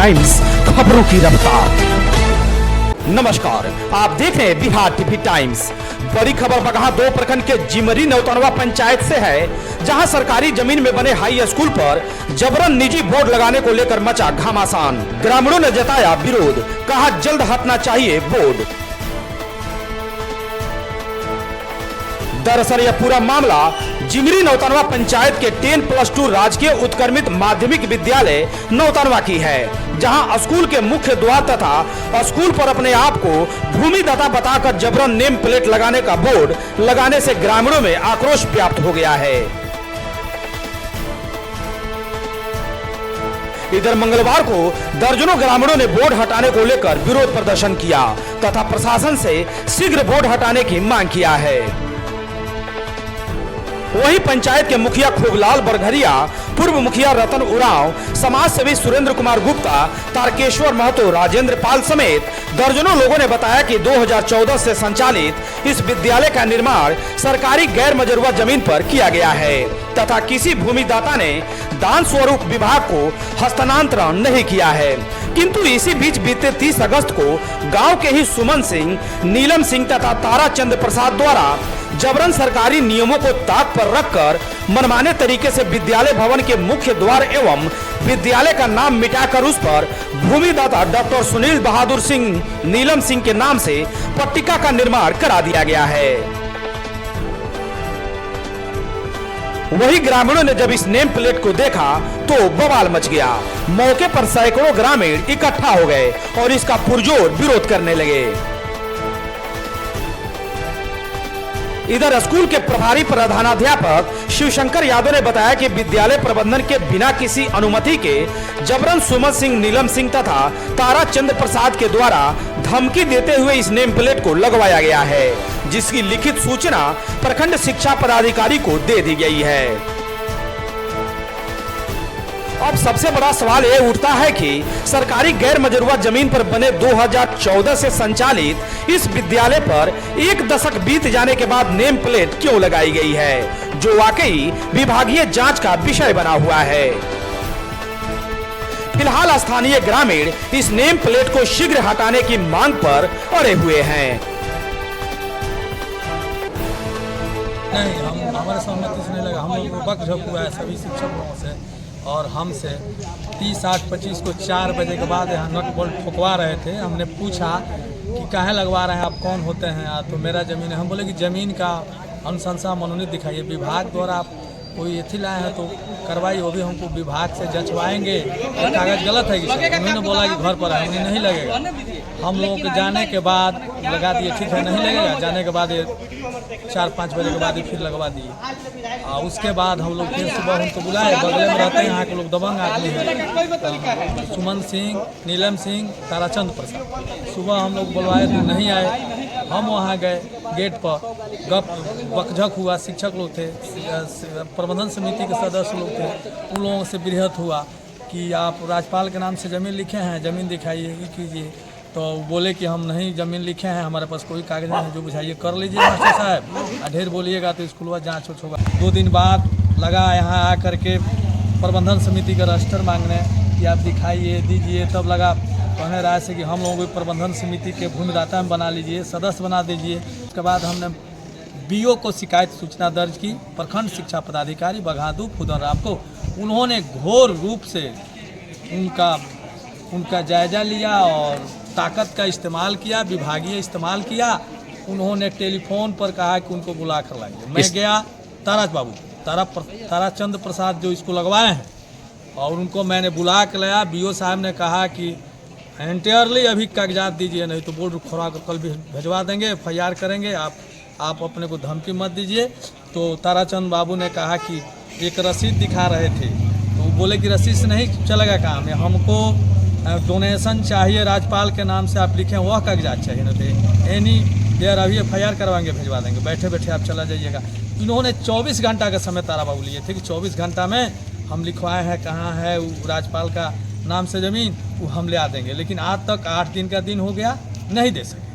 Times, खबरों की रफ्तार। नमस्कार, आप देख रहे हैं बिहार टीवी टाइम्स। बड़ी खबर बगहा 2 प्रखंड के जिमरी नौतनवा पंचायत से है, जहां सरकारी जमीन में बने हाई स्कूल पर जबरन निजी बोर्ड लगाने को लेकर मचा घमासान। ग्रामीणों ने जताया विरोध, कहा जल्द हटना चाहिए बोर्ड। दरअसल यह पूरा मामला जिमरी नौतनवा पंचायत के 10+2 राजकीय उत्क्रमित माध्यमिक विद्यालय नौतनवा की है, जहां स्कूल के मुख्य द्वार तथा स्कूल पर अपने आप को भूमिदाता बताकर जबरन नेम प्लेट लगाने का बोर्ड लगाने से ग्रामीणों में आक्रोश व्याप्त हो गया है। इधर मंगलवार को दर्जनों ग्रामीणों ने बोर्ड हटाने को लेकर विरोध प्रदर्शन किया तथा प्रशासन से शीघ्र बोर्ड हटाने की मांग किया है। वहीं पंचायत के मुखिया खूबलाल बरघरिया, पूर्व मुखिया रतन उरांव, समाज सेवी सुरेंद्र कुमार गुप्ता, तारकेश्वर महतो, राजेंद्र पाल समेत दर्जनों लोगों ने बताया कि 2014 से संचालित इस विद्यालय का निर्माण सरकारी गैर मजरूआ जमीन पर किया गया है तथा किसी भूमिदाता ने दान स्वरूप विभाग को हस्तांतरण नहीं किया है। किंतु इसी बीच बीते 30 अगस्त को गांव के ही सुमन सिंह, नीलम सिंह तथा ताराचंद प्रसाद द्वारा जबरन सरकारी नियमों को ताक पर रखकर मनमाने तरीके से विद्यालय भवन के मुख्य द्वार एवं विद्यालय का नाम मिटाकर उस पर भूमिदाता डॉक्टर सुनील बहादुर सिंह नीलम सिंह के नाम से पट्टिका का निर्माण करा दिया गया है। वही ग्रामीणों ने जब इस नेम प्लेट को देखा तो बवाल मच गया। मौके पर सैकड़ों ग्रामीण इकट्ठा हो गए और इसका पुरजोर विरोध करने लगे। इधर स्कूल के प्रभारी प्रधानाध्यापक शिवशंकर यादव ने बताया कि विद्यालय प्रबंधन के बिना किसी अनुमति के जबरन सुमन सिंह, नीलम सिंह तथा ताराचंद प्रसाद के द्वारा धमकी देते हुए इस नेम प्लेट को लगवाया गया है, जिसकी लिखित सूचना प्रखंड शिक्षा पदाधिकारी को दे दी गई है। अब सबसे बड़ा सवाल ये उठता है कि सरकारी गैर मजरूआ जमीन पर बने 2014 से संचालित इस विद्यालय पर 1 दशक बीत जाने के बाद नेम प्लेट क्यों लगाई गई है, जो वाकई विभागीय जांच का विषय बना हुआ है। फिलहाल स्थानीय ग्रामीण इस नेम प्लेट को शीघ्र हटाने की मांग पर अड़े हुए हैं। नहीं, हमारे सहमति से नहीं लगा। हम लोग को वक्त झप हुआ है सभी शिक्षकों से और हमसे 30-8-25 को 4 बजे के बाद यहाँ नट बोल्ट ठुकवा रहे थे। हमने पूछा कि काहे लगवा रहे हैं, आप कौन होते हैं? तो मेरा ज़मीन है। हम बोले कि ज़मीन का अनुशंसा मनोनीत दिखाइए। विभाग द्वारा आप कोई एथी लाए हैं तो कार्रवाई, वो भी हमको विभाग से जंचवाएंगे। और कागज़ गलत है कि उन्होंने बोला कि घर पर है, नहीं लगेगा। हम लोगों के जाने के बाद लगा दिए, ठीक है नहीं लगेगा। जाने के बाद 4-5 बजे के बाद फिर लगवा दिए। उसके बाद हम लोग फिर सुबह उनको बुलाए, बगल में रहते हैं यहाँ के लोग, दबंग आदमी है, सुमन सिंह, नीलम सिंह, ताराचंद प्रसाद। सुबह हम लोग बुलवाए तो नहीं आए। हम वहाँ गए, गेट पर गप बकझक हुआ। शिक्षक लोग थे, प्रबंधन समिति के सदस्य लोग थे, उन लोगों से बृहत हुआ कि आप राज्यपाल के नाम से ज़मीन लिखे हैं, ज़मीन दिखाइए, कीजिए। तो बोले कि हम नहीं ज़मीन लिखे हैं, हमारे पास कोई कागज नहीं, जो बुझाइए कर लीजिए मास्टर साहब। ढेर बोलिएगा तो स्कूल जाँच होगा। 2 दिन बाद लगा यहाँ आकर के प्रबंधन समिति का रजिस्टर मांगने कि आप दिखाइए, दीजिए। तब लगा कहने राय से कि हम लोगों को प्रबंधन समिति के भूमिदाता में बना लीजिए, सदस्य बना दीजिए। उसके बाद हमने बीओ को शिकायत सूचना दर्ज की, प्रखंड शिक्षा पदाधिकारी बगहा 2 फुदनराम को। उन्होंने घोर रूप से उनका जायजा लिया और ताकत का इस्तेमाल किया, विभागीय इस्तेमाल किया। उन्होंने टेलीफोन पर कहा कि उनको बुला कर लाइए। मैं गया, ताराचंद प्रसाद जो इसको लगवाए हैं, और उनको मैंने बुला कर लाया। बीओ साहब ने कहा कि एंटायरली अभी कागजात दीजिए, नहीं तो बोर्ड खोला कर कल भी भिजवा देंगे, FIR करेंगे। आप अपने को धमकी मत दीजिए। तो ताराचंद बाबू ने कहा कि एक रसीद दिखा रहे थे, तो बोले कि रसीद से नहीं चलेगा काम, हमको डोनेशन चाहिए, राज्यपाल के नाम से आप लिखें वह कागजात चाहिए। न थे एनी देर अभी FIR करवाएंगे, भिजवा देंगे, बैठे बैठे आप चला जाइएगा। इन्होंने 24 घंटा का समय तारा बाबू लिए थे कि 24 घंटा में हम लिखवाए हैं, कहाँ है राज्यपाल का नाम से ज़मीन, वो हम ले आ देंगे। लेकिन आज तक 8 दिन का दिन हो गया, नहीं दे सके।